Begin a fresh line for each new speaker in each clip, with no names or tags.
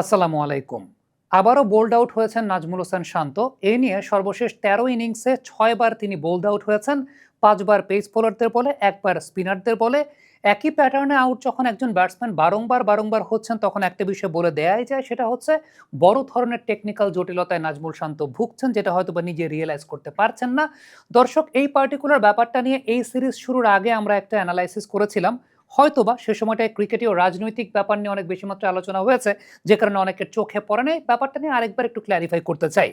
আসসালামু আলাইকুম। আবারও বোল্ড আউট হয়েছেন নাজমুল হোসেন শান্ত। এ নিয়ে সর্বশেষ ১৩ ইনিংসে ৬ বার তিনি বোল্ড আউট হয়েছেন। ৫ বার পেস বোলারদের বলে, ১ বার স্পিনারদের বলে। একই প্যাটার্নে আউট যখন একজন ব্যাটসম্যান বারংবার হচ্ছেন, তখন একটা বিষয় বলে দেয়াই যায়, সেটা হচ্ছে বড় ধরনের টেকনিক্যাল জটিলতায় নাজমুল শান্ত ভুগছেন, যেটা হয়তোবা নিজে রিয়েলাইজ করতে পারছেন না। দর্শক, এই পার্টিকুলার ব্যাপারটা নিয়ে এই সিরিজ শুরুর আগে আমরা একটা অ্যানালাইসিস করেছিলাম। হয়তোবা সে সময়টায় ক্রিকেটীয় রাজনৈতিক ব্যাপার নিয়ে অনেক বেশি মাত্রায় আলোচনা হয়েছে, যে কারণে অনেকের চোখে পড়ে নাই। ব্যাপারটা নিয়ে আরেকবার একটু ক্ল্যারিফাই করতে চাই।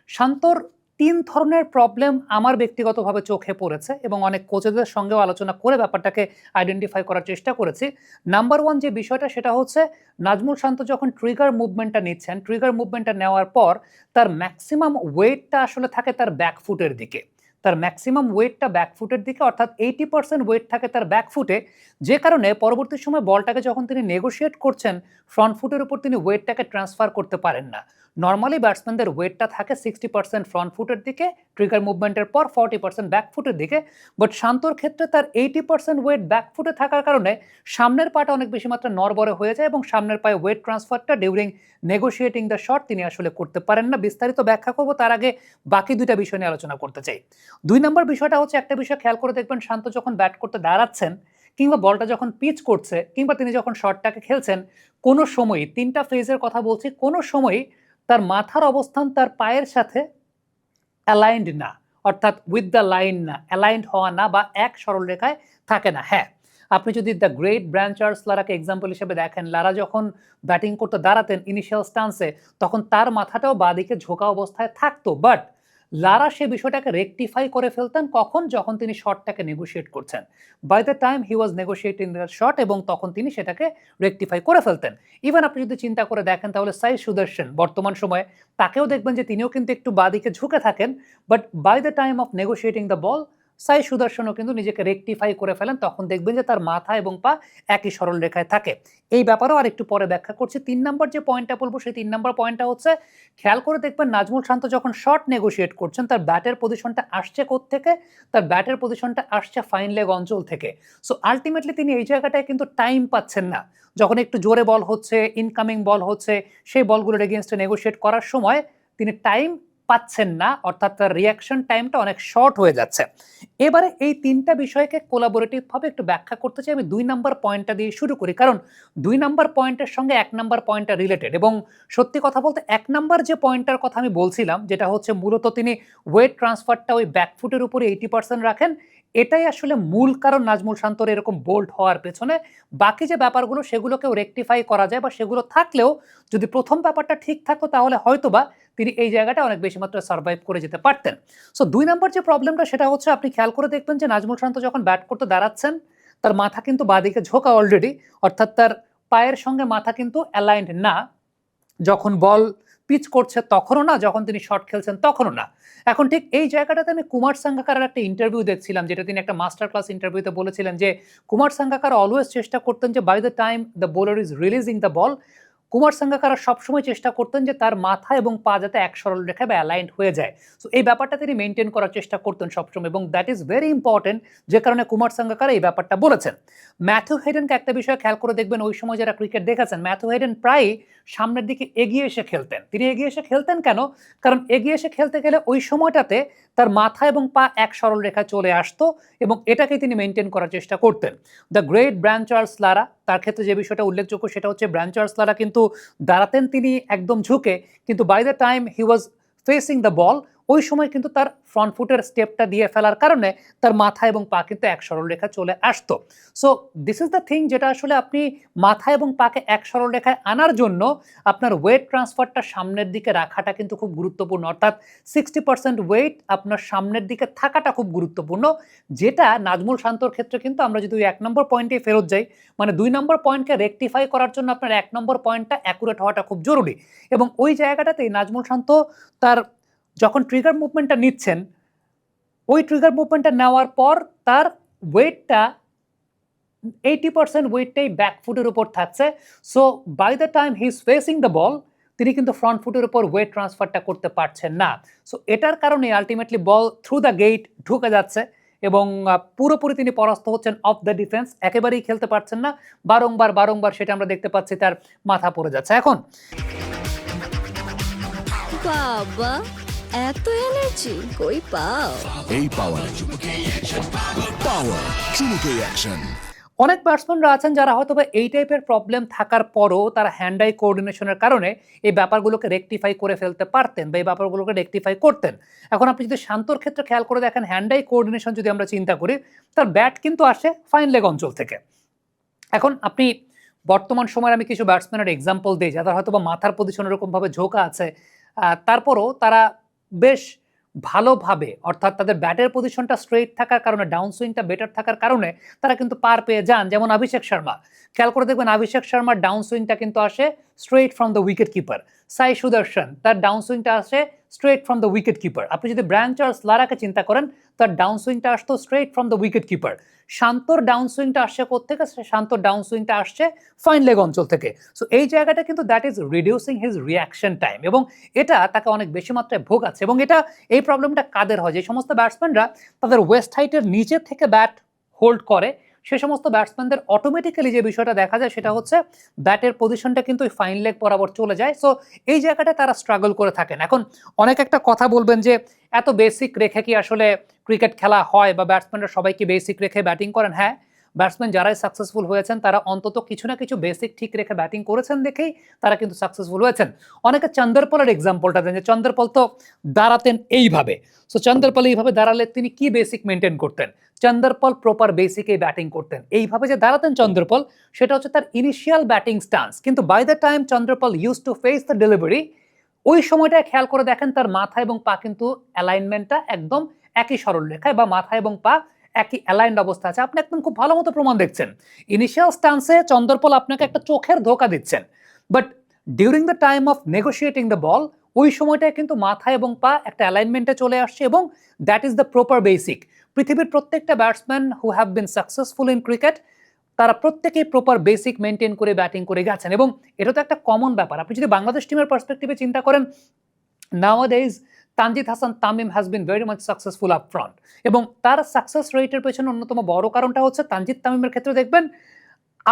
শান্তর ৩ ধরনের প্রবলেম আমার ব্যক্তিগতভাবে চোখে পড়েছে এবং অনেক কোচেদের সঙ্গেও আলোচনা করে ব্যাপারটাকে আইডেন্টিফাই করার চেষ্টা করেছি। নাম্বার 1 যে বিষয়টা, সেটা হচ্ছে নাজমুল শান্ত যখন ট্রিগার মুভমেন্টটা নিচ্ছেন, ট্রিগার মুভমেন্টটা নেওয়ার পর তার ম্যাক্সিমাম ওয়েটটা আসলে থাকে তার ব্যাকফুটের দিকে। তার ম্যাক্সিমাম ওয়েটটা ব্যাকফুটের দিকে, অর্থাৎ 80% ওয়েট থাকে তার ব্যাকফুটে, যে কারণে পরবর্তী সময় বলটাকে যখন তিনি নেগোশিয়েট করছেন, ফ্রন্ট ফুটের উপর তিনি ওয়েটটাকে ট্রান্সফার করতে পারেন না। নর্মালি ব্যাটসম্যানদের ওয়েটটা থাকে 60% ফ্রন্ট ফুটের দিকে ট্রিগার মুভমেন্টের পর, 40% ব্যাক ফুটের দিকে। বাট শান্তর ক্ষেত্রে তার 80% ওয়েট ব্যাক ফুটে থাকার কারণে সামনের পাটা অনেক বেশি মাত্রা নড়বড়ে হয়ে যায় এবং সামনের পায়ে ওয়েট ট্রান্সফারটা ডিউরিং নেগোশিয়েটিং দ্য শট তিনি আসলে করতে পারেন না। বিস্তারিত ব্যাখ্যা করবো, তার আগে বাকি দুইটা বিষয় নিয়ে আলোচনা করতে চাই। ২ নম্বর বিষয়টা হচ্ছে, একটা বিষয় খেয়াল করে দেখবেন, শান্ত যখন ব্যাট করতে দাঁড়াচ্ছেন কিংবা বলটা যখন পিচ করছে কিংবা তিনি যখন শটটাকে খেলছেন, কোনো সময়ই, ৩টা ফেজের কথা বলছি, কোনো সময়ই তার মাথার অবস্থান তার পায়ের সাথে অ্যালাইন্ড না, অর্থাৎ উইথ দ্য লাইন না, অ্যালাইন্ড হওয়া না বা এক সরল রেখায় থাকে না। হ্যাঁ, আপনি যদি দ্য গ্রেট ব্রায়ান চার্লস লারাকে এক্সাম্পল হিসেবে দেখেন, লারা যখন ব্যাটিং করতে দাঁড়াতেন ইনিশিয়াল স্টান্সে, তখন তার মাথাটাও বাঁদিকে ঝোঁকা অবস্থায় থাকতো। বাট লারা সে বিষয়টাকে রেকটিফাই করে ফেলতেন কখন? যখন তিনি শটটাকে নেগোশিয়েট করছেন। By the time he was negotiating the shot, এবং তখন তিনি সেটাকে রেকটিফাই করে ফেলতেন। ইভেন আপনি যদি চিন্তা করে দেখেন, তাহলে সাই সুদর্শন বর্তমান সময়ে, তাকেও দেখবেন যে তিনিও কিন্তু একটু বাঁদিকে ঝুঁকে থাকেন। But by the time of negotiating the ball, Sai সুদর্শনও কিন্তু নিজেকে রেকটিফাই করে ফেলেন, তখন দেখবেন যে তার মাথা এবং পা একই সরল রেখায় থাকে। এই ব্যাপারেও আরেকটু পরে ব্যাখ্যা করছি। ৩ নম্বর যে পয়েন্টটা বলবো, সেই ৩ নম্বর পয়েন্টটা হচ্ছে, খেয়াল করে দেখবেন নাজমুল শান্ত যখন শট নেগোশিয়েট করছেন, তার ব্যাটের পজিশনটা আসছে কোত্থেকে? তার ব্যাটের পজিশনটা আসছে ফাইন লেগ অঞ্চল থেকে। সো আলটিমেটলি তিনি এই জায়গাটায় কিন্তু টাইম পাচ্ছেন না। যখন একটু জোরে বল হচ্ছে, ইনকামিং বল হচ্ছে, সেই বলগুলোর এগেইনস্টে নেগোশিয়েট করার সময় তিনি টাইম পাচ্ছেন না, অর্থাৎ তার রিঅ্যাকশন টাইমটা অনেক শর্ট হয়ে যাচ্ছে। এবারে এই ৩টা বিষয়কে কোলাবোরেটিভ ভাবে একটু ব্যাখ্যা করতে চাই। আমি ২ নাম্বার পয়েন্টটা দিয়ে শুরু করি, কারণ ২ নাম্বার পয়েন্টের সঙ্গে ১ নাম্বার পয়েন্টটা রিলেটেড। এবং সত্যি কথা বলতে ১ নাম্বার যে পয়েন্টটার কথা আমি বলছিলাম, যেটা হচ্ছে মূলত তিনি ওয়েট ট্রান্সফারটা ওই ব্যাকফুটের উপরে 80% রাখেন, এটাই আসলে মূল কারণ নাজমুল শান্তর এরকম বোল্ড হওয়ার পেছনে। বাকি যে ব্যাপারগুলো, সেগুলোকেও রেকটিফাই করা যায়, বা সেগুলো থাকলেও যদি প্রথম ব্যাপারটা ঠিক থাকতো, তাহলে হয়তোবা তিনি এই জায়গাটা অনেক বেশি মাত্রায় সার্ভাইভ করে যেতে পারতেন। সো ২ নম্বর যে প্রবলেমটা, সেটা হচ্ছে, আপনি খেয়াল করে দেখবেন যে নাজমুল শান্ত যখন ব্যাট করতে দাঁড়াচ্ছেন, তার মাথা কিন্তু বাঁদিকে ঝোঁকা অলরেডি, অর্থাৎ তার পায়ের সঙ্গে মাথা কিন্তু অ্যালাইন্ড না। যখন বল পিচ করছে তখনও না, যখন তিনি শট খেলছেন তখনও না। এখন ঠিক এই জায়গাটাতে আমি কুমার সাঙ্গাকারের একটা ইন্টারভিউ দেখছিলাম, যেটা তিনি একটা মাস্টার ক্লাস ইন্টারভিউতে বলেছিলেন যে কুমার সাঙ্গাকার অলওয়েজ চেষ্টা করতেন যে by the time the bowler is releasing the ball, Kumar Sangakkara সবসময় চেষ্টা করতেন যে তার মাথা এবং পা যাতে এক সরল রেখায় বা অ্যালাইন্ড হয়ে যায়। সো এই ব্যাপারটা তিনি মেনটেন করার চেষ্টা করতেন সবসময়, এবং দ্যাট ইজ ভেরি ইম্পর্টেন্ট, যে কারণে কুমার সাঙ্গাকারা এই ব্যাপারটা বলেছেন। ম্যাথিউ হেডেনকে একটা বিষয় খেয়াল করে দেখবেন, ওই সময় যারা ক্রিকেট দেখেছেন, ম্যাথিউ হেডেন প্রায়ই সামনের দিকে এগিয়ে এসে খেলতেন। তিনি এগিয়ে এসে খেলতেন কেন? কারণ এগিয়ে এসে খেলতে গেলে ওই সময়টাতে তার মাথা এবং পা এক সরল রেখায় চলে আসতো, এবং এটাকেই তিনি মেনটেন করার চেষ্টা করতেন। দ্য গ্রেট ব্রায়ান চার্লস লারা, তার ক্ষেত্রে যে বিষয়টা উল্লেখযোগ্য, সেটা হচ্ছে ব্রায়ান চার্লস লারা কিন্তু দাঁড়াতেন তিনি একদম ঝুঁকে, কিন্তু by the time he was facing the ball, ওই সময় কিন্তু তার ফ্রন্ট ফুটের স্টেপটা দিয়ে ফেলার কারণে তার মাথা এবং পা কিন্তু এক সরল রেখা চলে আসতো। So this is the thing, যেটা আসলে আপনি মাথা এবং পাকে এক সরল রেখায় আনার জন্য আপনার ওয়েট ট্রান্সফারটা সামনের দিকে রাখাটা কিন্তু খুব গুরুত্বপূর্ণ, অর্থাৎ 60% ওয়েট আপনার সামনের দিকে থাকাটা খুব গুরুত্বপূর্ণ, যেটা নাজমুল শান্তর ক্ষেত্রে কিন্তু, আমরা যদি ওই ১ নম্বর পয়েন্টে ফেরত যাই, মানে ২ নম্বর পয়েন্টকে রেকটিফাই করার জন্য আপনার ১ নম্বর পয়েন্টটা অ্যাকুরেট হওয়াটা খুব জরুরি। এবং ওই জায়গাটাতেই নাজমুল শান্ত তার যখন ট্রিগার মুভমেন্টটা নিচ্ছেন, ওই ট্রিগার মুভমেন্টটা নেওয়ার পর তার ওয়েটটা 80% ওয়েটটাই ব্যাক ফুটের উপর থাকছে। So by the time he is facing the ball, তিনি কিন্তু ফ্রন্ট ফুটের উপর ওয়েট ট্রান্সফারটা করতে পারছেন না। সো এটার কারণে ultimately ball through the gate ঢুকে যাচ্ছে, এবং পুরোপুরি তিনি পরাস্ত হচ্ছেন অফ দ্য ডিফেন্স, একেবারেই খেলতে পারছেন না, বারংবার সেটা আমরা দেখতে পাচ্ছি, তার মাথা পড়ে যাচ্ছে। এখন
বাবা, এত এনার্জি কই পাও?
এই পাওয়ার চুমুকে অ্যাকশন।
অনেক ব্যাটসম্যানরা আছেন যারা হয়তো বা এই টাইপের প্রবলেম থাকার পরও তারা হ্যান্ড আই কোঅর্ডিনেশনের কারণে এই ব্যাপারগুলোকে রেকটিফাই করে ফেলতে পারতেন বা এই ব্যাপারগুলোকে রেকটিফাই করতেন। এখন আপনি যদি শান্তর ক্ষেত্রে খেয়াল করে দেখেন, হ্যান্ড আই কোঅর্ডিনেশন যদি আমরা চিন্তা করি, তার ব্যাট কিন্তু আসে ফাইন লেগ অঞ্চল থেকে। এখন আপনি বর্তমান সময়ে আমি কিছু ব্যাটসম্যানের এক্সাম্পল দিই যাদের হয়তো বা মাথার পজিশন এরকমভাবে ঝোঁকা আছে, তারপরও তারা বেশ ভালোভাবে, অর্থাৎ তাদের ব্যাটের পজিশনটা স্ট্রেইট থাকার কারণে, ডাউন সুইংটা বেটার থাকার কারণে তারা কিন্তু পার পেয়ে যান। যেমন অভিষেক শর্মা, খেয়াল করে দেখবেন অভিষেক শর্মার ডাউন সুইংটা কিন্তু আসে straight from the wicket keeper. Sai Sudarshan, তার ডাউন সুইংটা আসে straight from the wicket keeper. আপনি যদি ব্রায়ান চার্লস লারাকে চিন্তা করেন, তার ডাউন সুইংটা আসতো straight from the wicket keeper. শান্তর ডাউন সুইংটা আসছে কোত্থেকে? শান্তর ডাউন সুইংটা আসছে ফাইন লেগ অঞ্চল থেকে। সো এই জায়গাটা কিন্তু that is reducing his reaction time, এবং এটা তাকে অনেক বেশি মাত্রায় ভোগাচ্ছে। এবং এটা, এই প্রবলেমটা কাদের হয়? যে সমস্ত ব্যাটসম্যানরা তাদের ওয়েস্ট হাইটের নিচে থেকে ব্যাট হোল্ড করে, সে সমস্ত ব্যাটসম্যানদের অটোমেটিক্যালি যে বিষয়টা দেখা যায় সেটা হচ্ছে ব্যাটের পজিশনটা কিন্তু ওই ফাইন লেগ বরাবর চলে যায়। সো এই জায়গাটা তারা স্ট্রাগল করে থাকেন। এখন অনেক একটা কথা বলবেন যে এত বেসিক রেখে কি আসলে ক্রিকেট খেলা হয়, বা ব্যাটসম্যানরা সবাই কি বেসিক রেখে ব্যাটিং করেন? হ্যাঁ, ব্যাটসম্যান যারাই সাকসেসফুল হয়েছেন তারা অন্তত কিছু না কিছু বেসিক ঠিক রেখে ব্যাটিং করেছেন দেখেই তারা কিন্তু সাকসেসফুল হয়েছেন। অনেকে চন্দরপলের এক্সাম্পলটা দেন যে চন্দরপল তো দাঁড়াতেন এইভাবে। সো চন্দরপল এইভাবে দাঁড়ালে তিনি কি বেসিক মেনটেন করতেন? চন্দরপল প্রপার বেসিকে ব্যাটিং করতেন। এইভাবে যে দাঁড়াতেন চন্দরপল, সেটা হচ্ছে তার ইনিশিয়াল ব্যাটিং স্টান্স। কিন্তু by the time Chanderpaul use to face the delivery, ওই সময়টায় খেয়াল করে দেখেন তার মাথা এবং পা কিন্তু অ্যালাইনমেন্টটা একদম একই সরল রেখায়, বা মাথা এবং পা একই অ্যালাইন্ড অবস্থা আছে। আপনি একদম খুব ভালো মতো প্রমাণ দেখছেন। ইনিশিয়াল স্টান্সে চন্দরপল আপনাকে একটা চোখের ধোকা দিচ্ছেন, but during the time of negotiating the ball, ওই সময়টায় কিন্তু মাথা এবং পা একটা অ্যালাইনমেন্টে চলে আসছে, এবং that is the proper basic. পৃথিবীর প্রত্যেকটা batsman who have been successful in cricket, তারা প্রত্যেকেই প্রপার বেসিক মেনটেন করে ব্যাটিং করে গেছেন, এবং এটা তো একটা কমন ব্যাপার। আপনি যদি বাংলাদেশ টিমের পার্সপেক্টিভে চিন্তা করেন, নাওয়াডেজ Tanzid Hasan Tamim has been very much successful up front, এবং তার সাকসেস রেটের পেছনে অন্যতম বড় কারণটা হচ্ছে তানজিদ তামিমের ক্ষেত্রে দেখবেন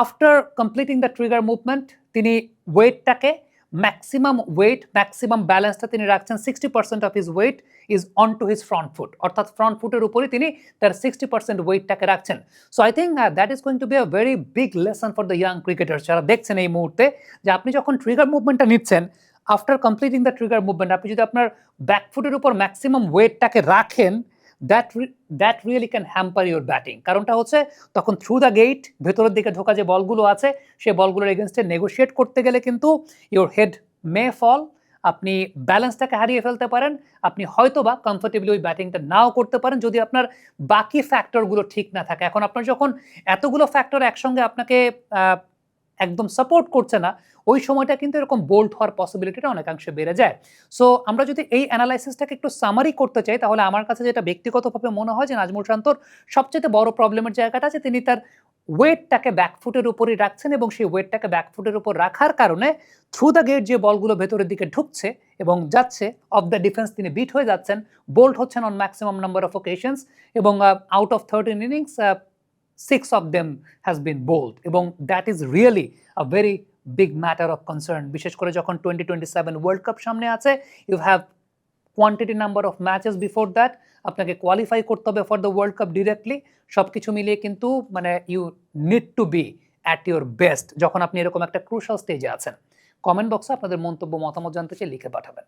after completing the trigger movement তিনি ওয়েটটাকে ম্যাক্সিমাম ওয়েট, ম্যাক্সিমাম ব্যালেন্সটা তিনি রাখছেন 60% of his weight is on to his front foot, অর্থাৎ ফ্রন্ট ফুটের উপরই তিনি তার 60% ওয়েটটাকে রাখছেন। So I think that is going to be a very big lesson for the young cricketers যারা দেখছেন এই মুহূর্তে, যে আপনি যখন ট্রিগার মুভমেন্টটা নিচ্ছেন, after completing the trigger movement আপনি যদি আপনার ব্যাকফুটের উপর ম্যাক্সিমাম ওয়েটটাকে রাখেন, that really can hamper your batting. কারণটা হচ্ছে তখন থ্রু দ্য গেট ভেতরের দিকে ঢোকা যে বলগুলো আছে, সেই বলগুলোর এগেনস্টে নেগোশিয়েট করতে গেলে কিন্তু ইউর হেড মে ফল, আপনি ব্যালেন্সটাকে হারিয়ে ফেলতে পারেন, আপনি হয়তোবা কমফোর্টেবলি ওই ব্যাটিংটা নাও করতে পারেন যদি আপনার বাকি ফ্যাক্টরগুলো ঠিক না থাকে। এখন আপনার যখন এতগুলো ফ্যাক্টর একসঙ্গে আপনাকে একদম সাপোর্ট করছে না, ওই সময়টা কিন্তু এরকম বোল্ড হওয়ার পসিবিলিটিটা অনেকাংশে বেড়ে যায়। সো আমরা যদি এই অ্যানালাইসিসটাকে একটু সামারি করতে চাই, তাহলে আমার কাছে যেটা ব্যক্তিগতভাবে মনে হয় যে নাজমুল শান্তর সবচেয়ে বড় প্রবলেমের জায়গাটা আছে তিনি তার ওয়েটটাকে ব্যাকফুটের উপরই রাখছেন, এবং সেই ওয়েটটাকে ব্যাকফুটের উপর রাখার কারণে থ্রু দ্য গেট যে বলগুলো ভেতরের দিকে ঢুকছে এবং যাচ্ছে, অফ দ্য ডিফেন্স তিনি বিট হয়ে যাচ্ছেন, বোল্ড হচ্ছেন on maximum number of occasions, এবং out of 13 innings 6 of them has been bowled, এবং that is really a very big matter of concern. বিশেষ করে যখন 2027 ওয়ার্ল্ড কাপ সামনে আছে, you have quantity number of matches before that, আপনাকে qualify করতে হবে for the world cup directly. সব কিছু মিলিয়ে কিন্তু মানে you need to be at your best যখন আপনি এরকম একটা ক্রুশাল স্টেজে আছেন। কমেন্ট বক্সে আপনাদের মন্তব্য, মতামত জানতে চাই, লিখে পাঠাবেন।